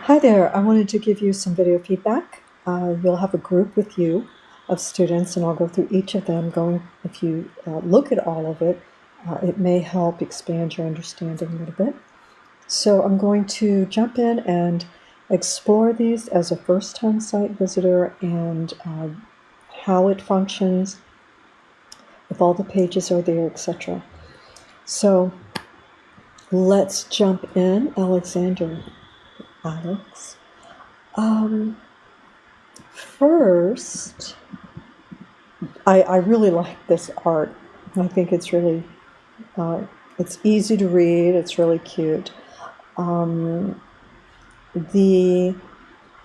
Hi there, I wanted to give you some video feedback. You'll have a group with you of students, and I'll go through each of them. If you look at all of it, it may help expand your understanding a little bit. So I'm going to jump in and explore these as a first-time site visitor and how it functions, if all the pages are there, etc. So let's jump in. Alex. First, I really like this art. I think it's really, it's easy to read. It's really cute. The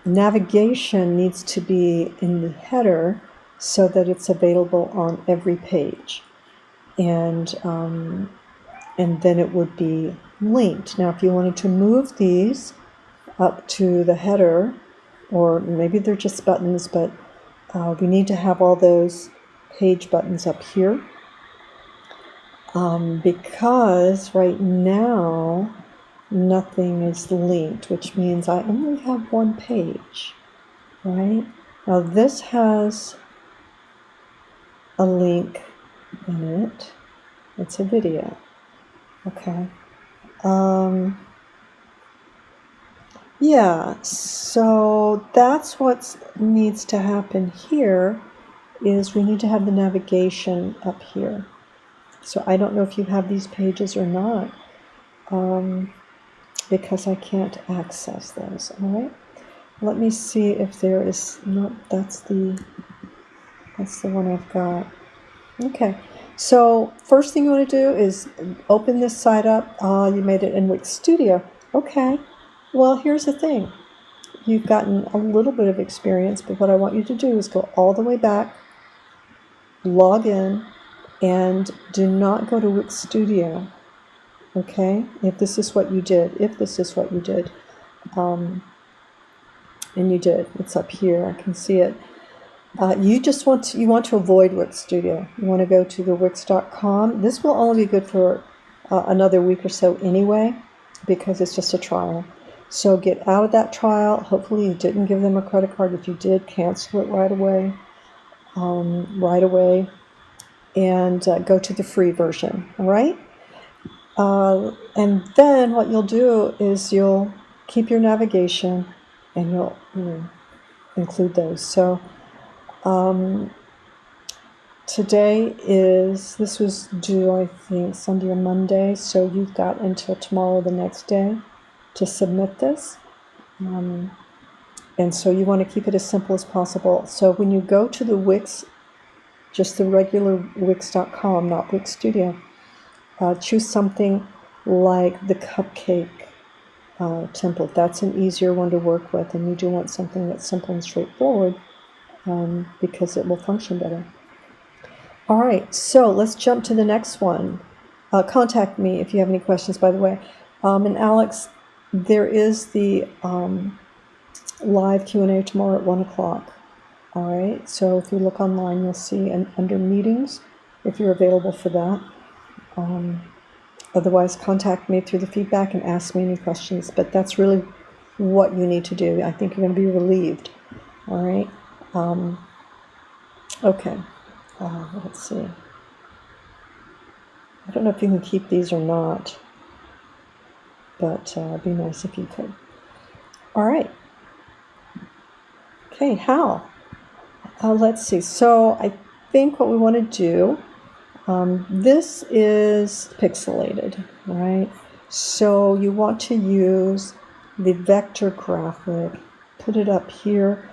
navigation needs to be in the header so that it's available on every page, and then it would be linked. Now, if you wanted to move these up to the header, or maybe they're just buttons, but we need to have all those page buttons up here because right now nothing is linked, which means I only have one page, right? Now this has a link in it. It's a video. Okay. Yeah, so that's what needs to happen here is we need to have the navigation up here. So I don't know if you have these pages or not, because I can't access those. All right. Let me see if there is. No, that's the one I've got. Okay. So first thing you want to do is open this site up. You made it in Wix Studio. Okay. Well, here's the thing. You've gotten a little bit of experience, but what I want you to do is go all the way back, log in, and do not go to Wix Studio. Okay, if this is what you did, and you did, it's up here, I can see it. You want to avoid Wix Studio. You want to go to the Wix.com. This will only be good for another week or so anyway, because it's just a trial. So get out of that trial. Hopefully you didn't give them a credit card. If you did, cancel it right away. And go to the free version. All right. And then what you'll do is you'll keep your navigation, and you'll include those. So this was due, I think, Sunday or Monday. So you've got until tomorrow, the next day, to submit this. And so you want to keep it as simple as possible. So when you go to the Wix, just the regular Wix.com, not Wix Studio, choose something like the cupcake template. That's an easier one to work with, and you do want something that's simple and straightforward because it will function better. All right, so let's jump to the next one. Contact me if you have any questions, by the way. And Alex, there is the live Q&A tomorrow at 1 o'clock. All right, so if you look online, you'll see under meetings if you're available for that. Otherwise, contact me through the feedback and ask me any questions. But that's really what you need to do. I think you're going to be relieved. All right. Okay. Let's see. I don't know if you can keep these or not, but it'd be nice if you could. All right. Okay, how? Let's see. So I think what we want to do, this is pixelated, right? So you want to use the vector graphic, put it up here.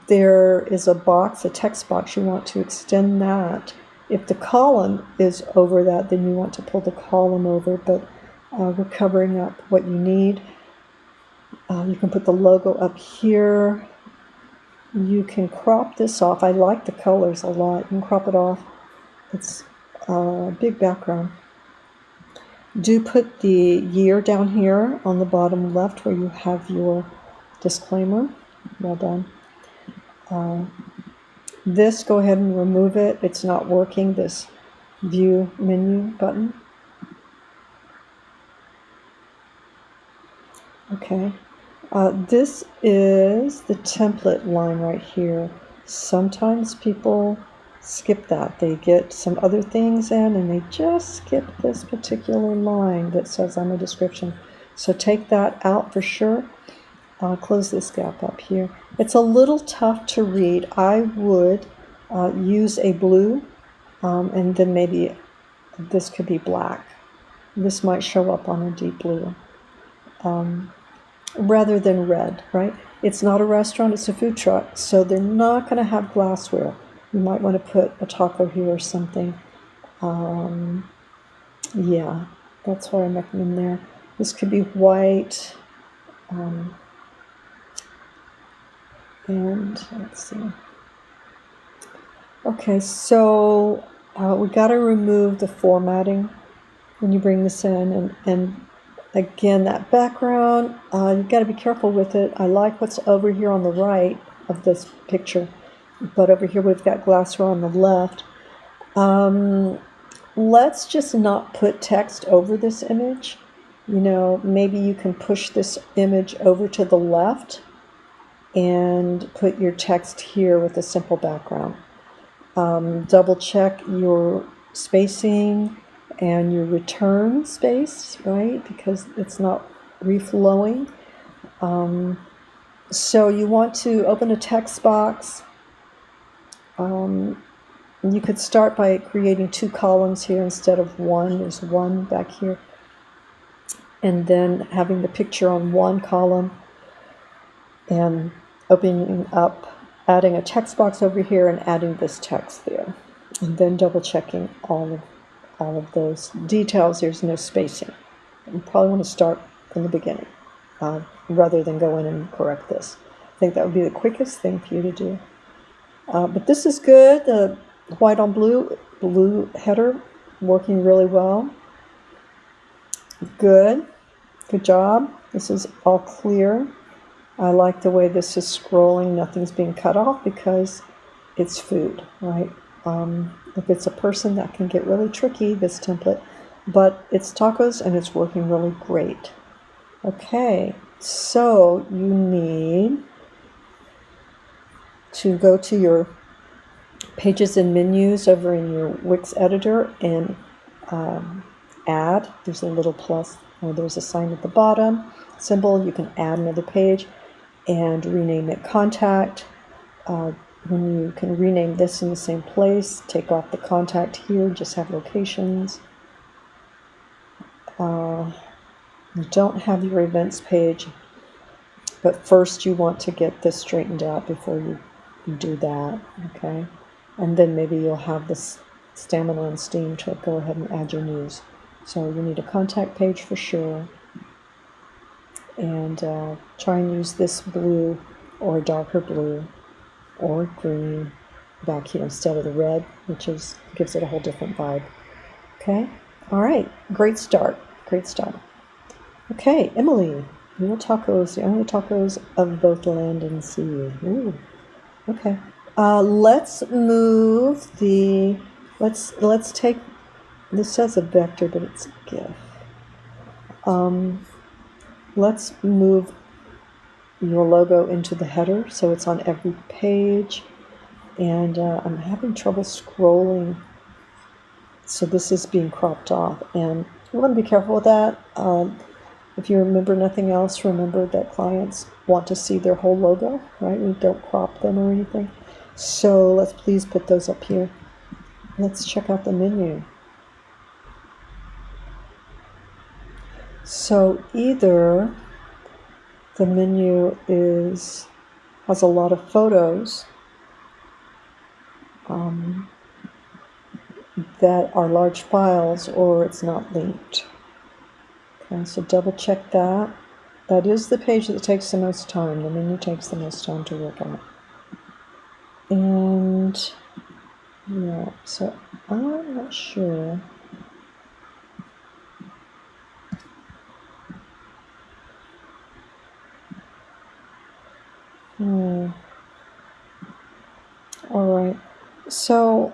There is a box, a text box, you want to extend that. If the column is over that, then you want to pull the column over, but we're covering up what you need. You can put the logo up here. You can crop this off. I like the colors a lot. You can crop it off. It's a big background. Do put the year down here on the bottom left where you have your disclaimer. Well done. This, go ahead and remove it. It's not working, this view menu button. Okay. This is the template line right here. Sometimes people skip that. They get some other things in and they just skip this particular line that says on the description. So take that out for sure. I'll close this gap up here. It's a little tough to read. I would use a blue and then maybe this could be black. This might show up on a deep blue. Rather than red, right? It's not a restaurant, it's a food truck, so they're not going to have glassware. You might want to put a taco here or something. Yeah, that's what I'm recommend there. This could be white. And let's see. Okay, so we got to remove the formatting when you bring this in, and again, that background, you've got to be careful with it. I like what's over here on the right of this picture, but over here we've got glassware on the left. Let's just not put text over this image. You know, maybe you can push this image over to the left and put your text here with a simple background. Double check your spacing and your return space, right? Because it's not reflowing. So you want to open a text box. You could start by creating 2 columns here instead of 1. There's 1 back here. And then having the picture on 1 column and opening up, adding a text box over here and adding this text there. And then double checking all of those details. There's no spacing. You probably want to start from the beginning rather than go in and correct this. I think that would be the quickest thing for you to do. But this is good. The white on blue header, working really well. Good job. This is all clear. I like the way this is scrolling. Nothing's being cut off because it's food, right? If it's a person, that can get really tricky, this template, but it's tacos and it's working really great. Okay, so you need to go to your pages and menus over in your Wix editor and add. There's a little plus, or there's a sign at the bottom symbol. You can add another page and rename it contact. When you can rename this in the same place, take off the contact here, just have locations. You don't have your events page, but first you want to get this straightened out before you do that, okay? And then maybe you'll have this stamina and steam to go ahead and add your news. So you need a contact page for sure. And try and use this blue or a darker blue or green back here instead of the red, which gives it a whole different vibe. Okay, all right, great start. Okay, Emily, your tacos, the only tacos of both land and sea. Ooh, okay. Let's move the. Let's take. This says a vector, but it's a GIF. Let's move your logo into the header so it's on every page, and I'm having trouble scrolling, so this is being cropped off, and you want to be careful with that. If you remember nothing else, remember that clients want to see their whole logo, right? We don't crop them or anything. So let's please put those up here. Let's check out the menu. So either the menu has a lot of photos that are large files, or it's not linked. Okay, so double check that. That is the page that takes the most time. The menu takes the most time to work on. And yeah, so I'm not sure. All right, so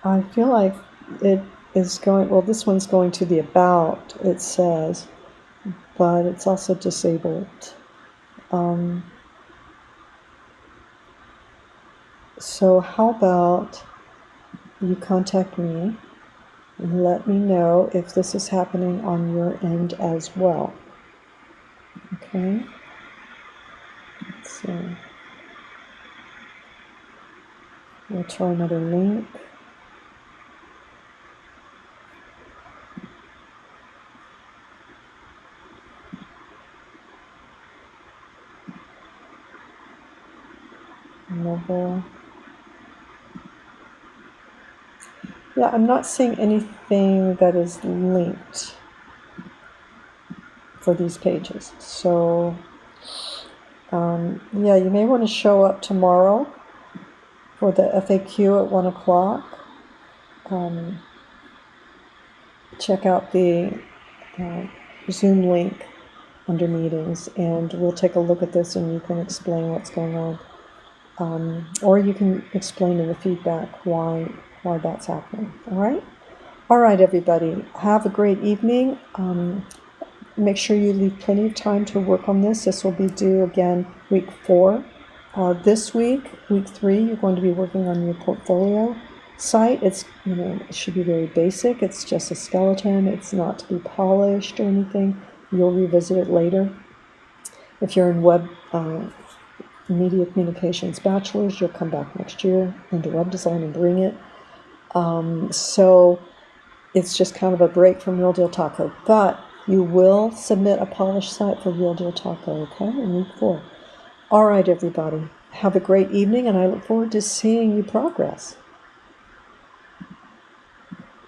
I feel like it is going, well, this one's going to the about, it says, but it's also disabled. So how about you contact me and let me know if this is happening on your end as well. Okay? So we'll try another link. Mobile. Yeah, I'm not seeing anything that is linked for these pages. So, yeah, you may want to show up tomorrow for the FAQ at 1 o'clock. Check out the Zoom link under meetings, and we'll take a look at this and you can explain what's going on. Or you can explain in the feedback why that's happening. All right, everybody. Have a great evening. Make sure you leave plenty of time to work on this. This will be due again week 4. This week, week 3, you're going to be working on your portfolio site. It's, it should be very basic. It's just a skeleton. It's not to be polished or anything. You'll revisit it later. If you're in web media communications bachelor's, you'll come back next year into web design and bring it. So it's just kind of a break from Real Deal Taco, but you will submit a polished site for Real Deal Taco, okay, in week 4. All right, everybody, have a great evening, and I look forward to seeing you progress.